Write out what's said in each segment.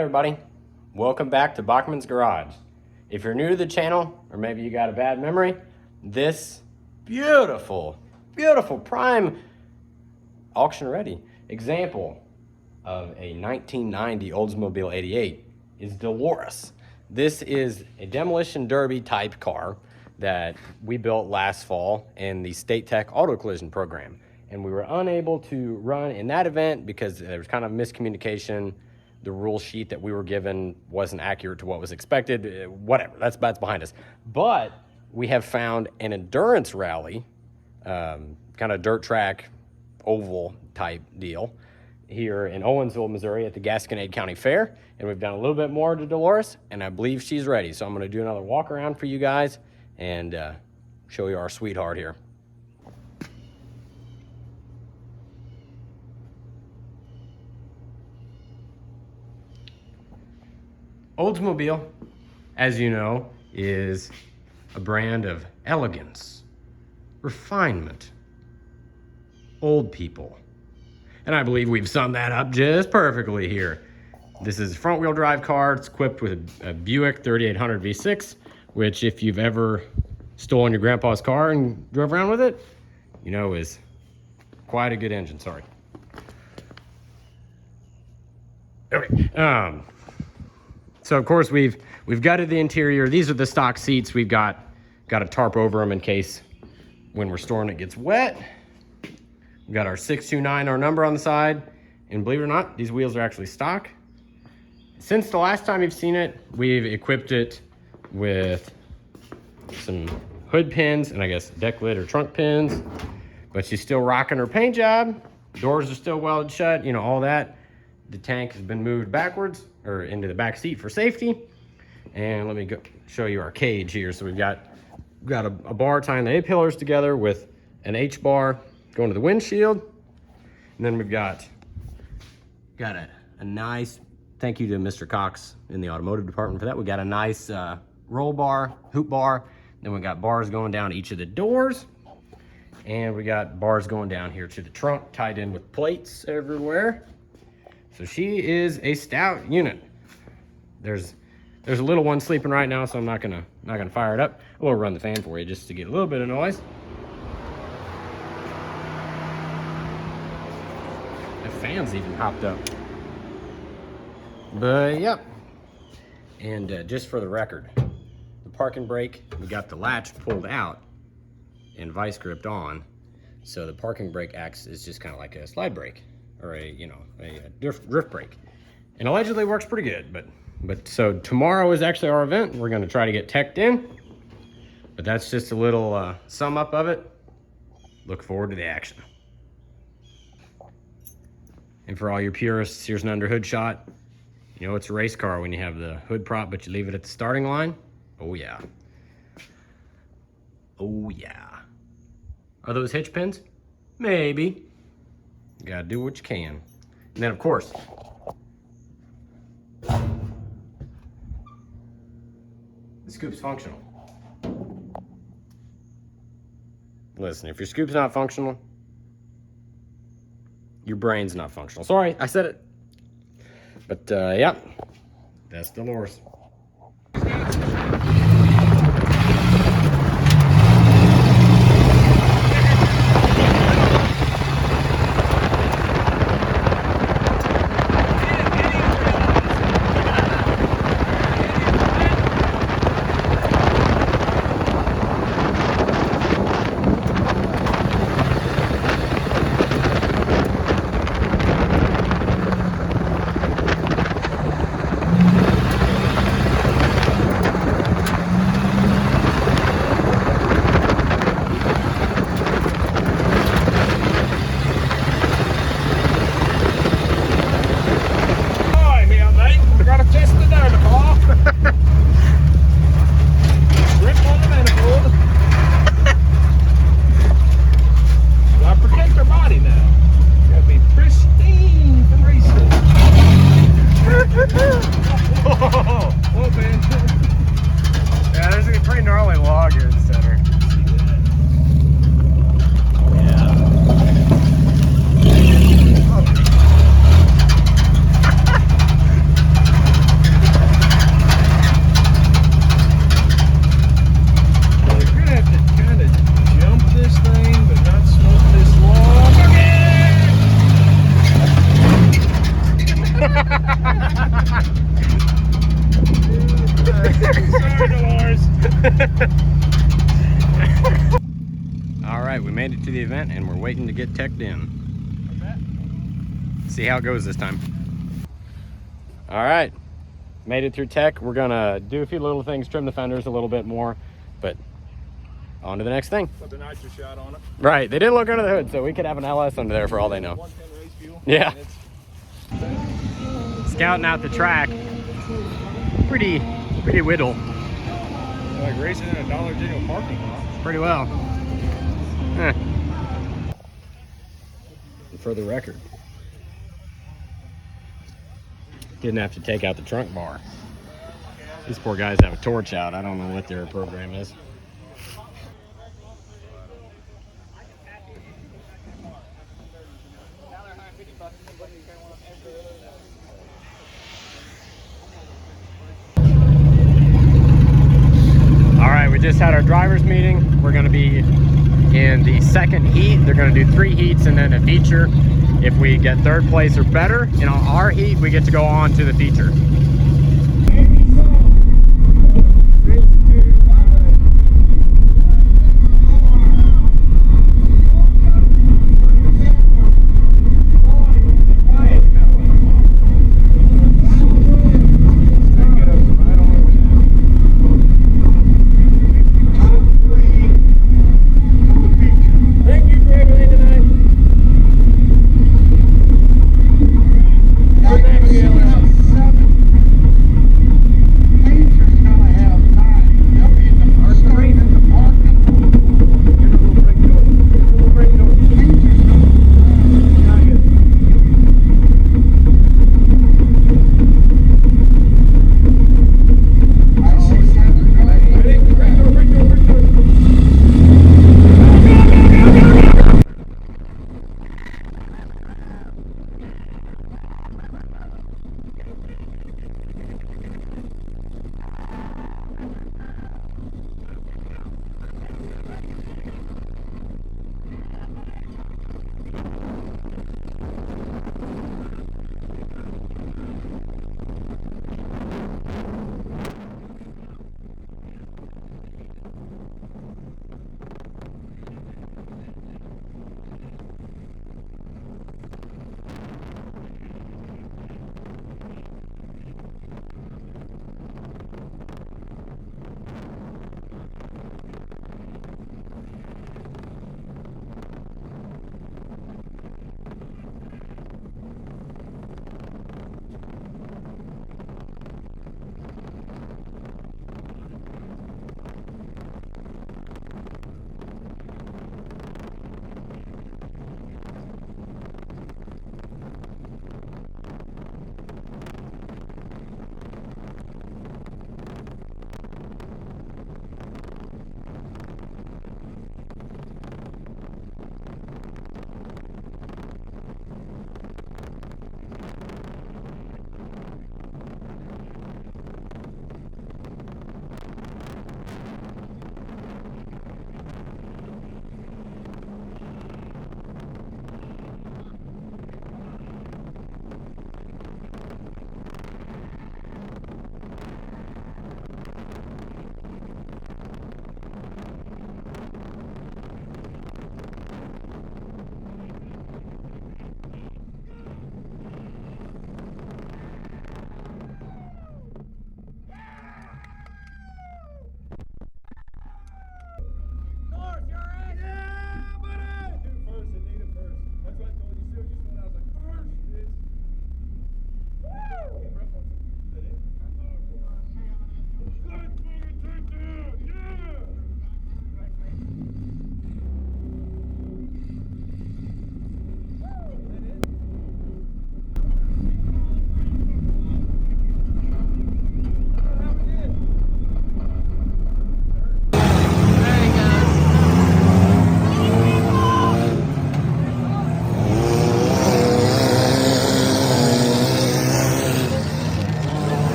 everybody? Welcome back to Bachman's Garage. If you're new to the channel, or maybe you got a bad memory, this beautiful prime auction ready example of a 1990 Oldsmobile 88 is Delores. This is a demolition derby type car that we built last fall in the State Tech Auto Collision program. And we were unable to run in that event because there was kind of miscommunication. The rule sheet that we were given wasn't accurate to what was expected. Whatever, that's behind us. But we have found an endurance rally, kind of dirt track, oval type deal here in Owensville, Missouri at the Gasconade County Fair. And we've done a little bit more to Delores, and I believe she's ready. So I'm gonna do another walk around for you guys and show you our sweetheart here. Oldsmobile, as you know, is a brand of elegance, refinement, old people. And I believe we've summed that up just perfectly here. This is a front-wheel drive car. It's equipped with a Buick 3800 V6, which if you've ever stolen your grandpa's car and drove around with it, you know is quite a good engine, sorry. Okay, so of course we've gutted the interior. These are the stock seats. We've got a tarp over them in case when we're storing it gets wet. We've got our 629, our number on the side. And believe it or not, these wheels are actually stock. Since the last time you've seen it, we've equipped it with some hood pins and I guess deck lid or trunk pins, but she's still rocking her paint job. Doors are still welded shut, you know, all that. The tank has been moved backwards or into the back seat for safety. And let me go show you our cage here. So we've got a bar tying the A-pillars together with an H-bar going to the windshield. And then we've got a nice, thank you to Mr. Cox in the automotive department for that. We got a nice roll bar, hoop bar. Then we got bars going down each of the doors. And we got bars going down here to the trunk, tied in with plates everywhere. So she is a stout unit. There's a little one sleeping right now, so I'm not gonna fire it up. I will run the fan for you just to get a little bit of noise. The fan's even hopped up. But yep. And just for the record, the parking brake, we got the latch pulled out and vice gripped on. So the parking brake acts as just kind of like a slide brake or a drift brake. And allegedly works pretty good, but so tomorrow is actually our event. We're gonna try to get teched in, but that's just a little sum up of it. Look forward to the action. And for all your purists, here's an under hood shot. You know, it's a race car when you have the hood prop, but you leave it at the starting line. Oh yeah. Oh yeah. Are those hitch pins? Maybe. You gotta do what you can. And then of course, the scoop's functional. Listen, if your scoop's not functional, your brain's not functional. Sorry, I said it. But yeah, that's Delores. to the event, and we're waiting to get teched in. See how it goes this time. All right, made it through tech. We're gonna do a few little things, trim the fenders a little bit more, but on to the next thing. Put the nitro shot on it. Right, they didn't look under the hood, so we could have an LS under there for all they know. 110 race fuel. Yeah. Scouting out the track. Pretty whittle. Like racing in a Dollar General parking lot. Pretty well. Eh. For the record, didn't have to take out the trunk bar. These poor guys have a torch out. I don't know what their program is. All right, we just had our driver's meeting. We're gonna be in the second heat. They're gonna do 3 heats and then a feature. If we get 3rd place or better in our heat, we get to go on to the feature.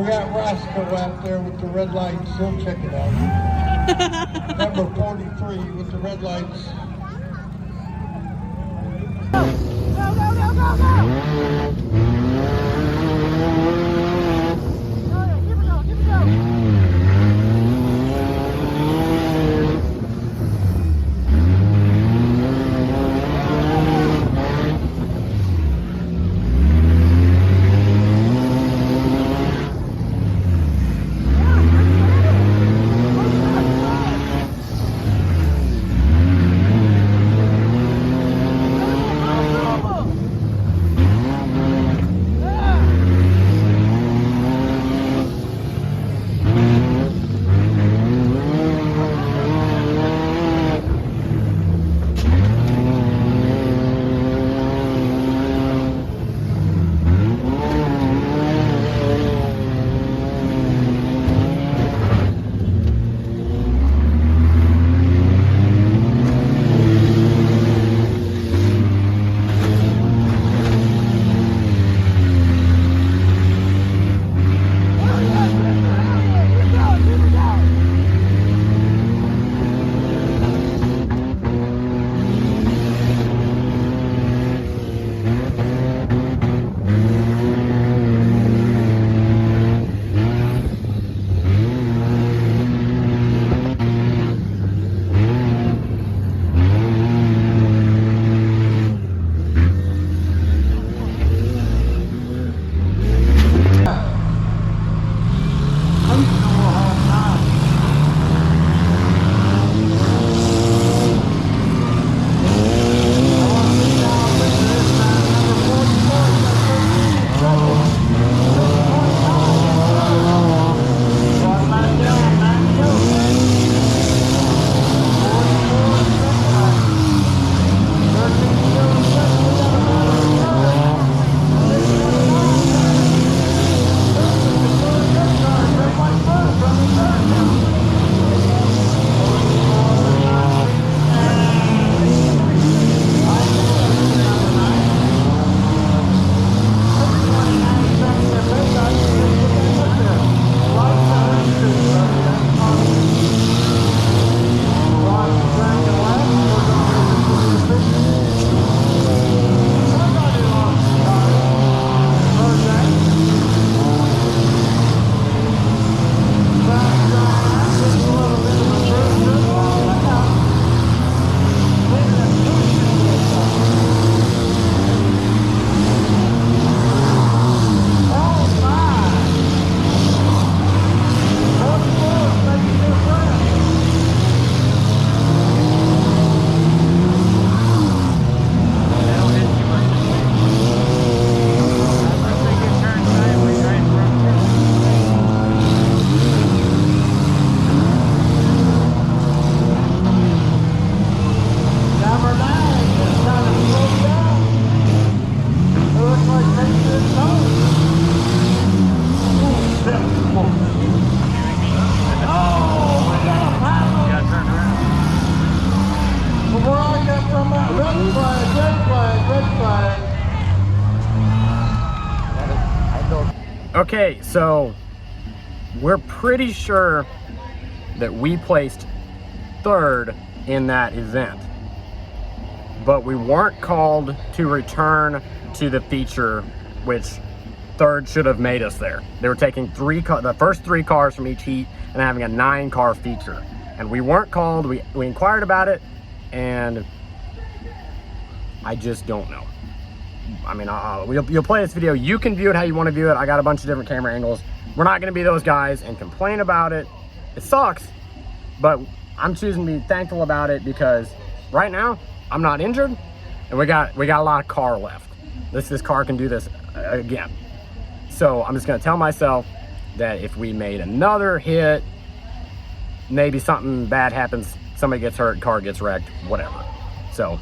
We got Rascal out there with the red lights. He'll check it out. Number 43 with the red lights. Go, go, go, go, go! Keep it going, keep it going. Okay, so we're pretty sure that we placed third in that event, but we weren't called to return to the feature, which third should have made us there. They were taking the first 3 cars from each heat and having a 9-car feature, and we weren't called. We inquired about it, and I just don't know. I mean, you'll play this video. You can view it how you want to view it. I got a bunch of different camera angles. We're not going to be those guys and complain about it. It sucks, but I'm choosing to be thankful about it because right now I'm not injured, and we got a lot of car left. This car can do this again. So I'm just going to tell myself that if we made another hit, maybe something bad happens, somebody gets hurt, car gets wrecked, whatever. So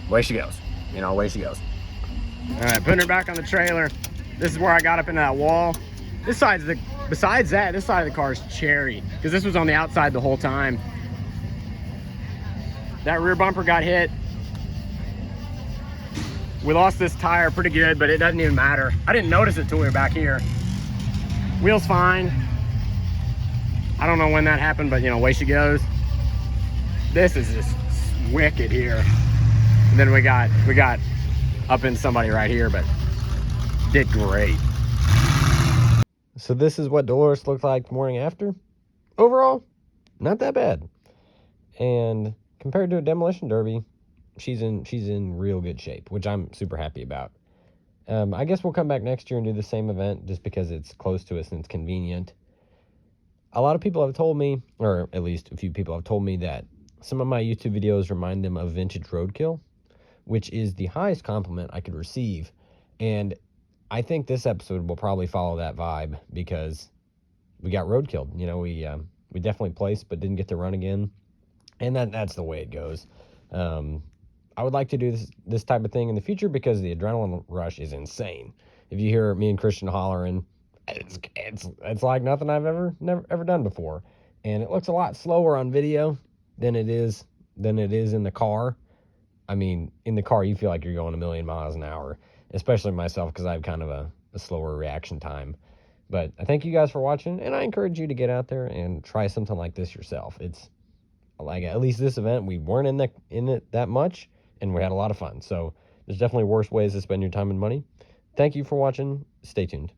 away she goes. You know, away she goes. All right, putting her back on the trailer. This is where I got up into that wall. Besides that, this side of the car is cherry because this was on the outside the whole time. That rear bumper got hit. We lost this tire pretty good, but it doesn't even matter. I didn't notice it till we were back here. Wheel's fine. I don't know when that happened, but you know, away she goes. This is just wicked here. And then we got up in somebody right here, but did great. So this is what Delores looked like the morning after. Overall, not that bad. And compared to a Demolition Derby, she's in real good shape, which I'm super happy about. I guess we'll come back next year and do the same event just because it's close to us and it's convenient. A lot of people have told me, or at least a few people have told me, that some of my YouTube videos remind them of vintage roadkill, which is the highest compliment I could receive. And I think this episode will probably follow that vibe because we got roadkilled. You know, we definitely placed but didn't get to run again. And that's the way it goes. I would like to do this type of thing in the future because the adrenaline rush is insane. If you hear me and Christian hollering, it's like nothing I've ever done before. And it looks a lot slower on video than it is in the car. I mean, in the car you feel like you're going a million miles an hour, especially myself because I have kind of a slower reaction time. But I thank you guys for watching, and I encourage you to get out there and try something like this yourself. It's like, at least this event, we weren't in it that much, and we had a lot of fun. So there's definitely worse ways to spend your time and money. Thank you for watching. Stay tuned.